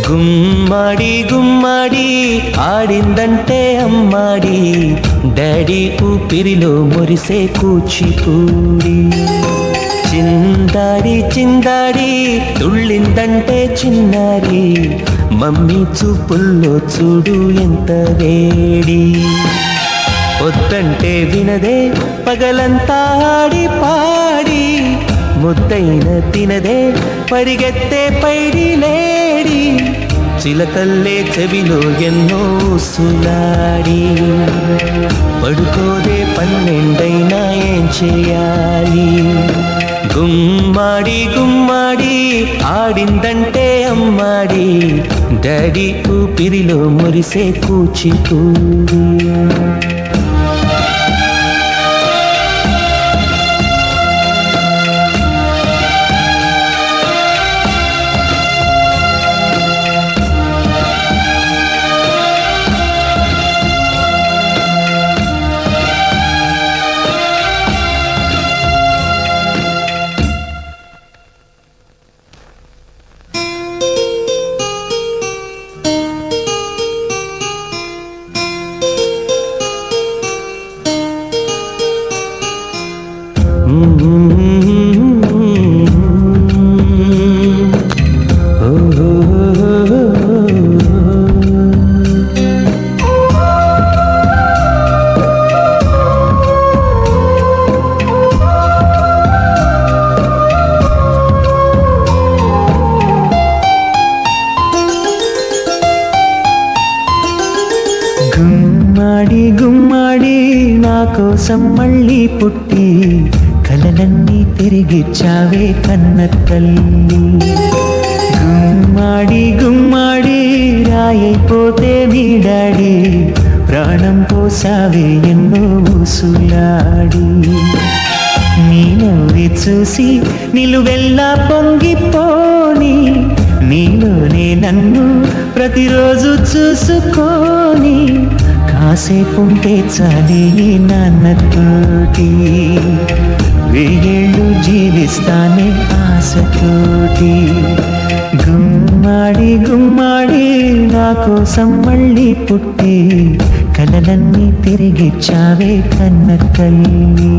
గుమ్మడి గుమ్మడి ఆడిందంటే అమ్మాడి, daddy ఊపిరిలో మురిసే కూచిపూడి. చిందాడి చిందాడి తుళ్ళిందంటే చిన్నారి, మమ్మీ చూపుల్లో చూడు ఎంత వేడి. వద్దంటే వినదే పగలంతా ఆడి పాడి, ముద్దైన తినదే పరిగెత్తే పైడి లేడి. చిలకల్లే చెవిలో ఎన్నో సులాడి, పడుకోదే 12 ఏం చేయాలి. గుమ్మాడి గుమ్మాడి ఆడిందంటే అమ్మాడి, డాడీ ఊపిరిలో మురిసే కూచిపూడి. గుమ్మాడి గుమ్మాడి నా కోసం మళ్ళీ పుట్టి, కలలన్నీ తిరిగిచ్చావే కన్న తల్లి. గుమ్మాడి గుమ్మాడి రాయైపోతే మీ డాడీ, ప్రాణం పోసావే ఎన్నో ఊసులాడి. నీ నవ్వి చూసి నిలువెల్లా పొంగిపోని, నీలోనే నన్ను ప్రతిరోజు చూసుకోని, కాసేపుంటే చాలి నాన్నతోటి, 1000 ఏళ్ళు జీవిస్తానే ఆశతోటి. గుమ్మాడి గుమ్మాడి నా కోసం మళ్ళీ పుట్టి, కలలన్నీ తిరిగిచ్చావే కన్న తల్లి.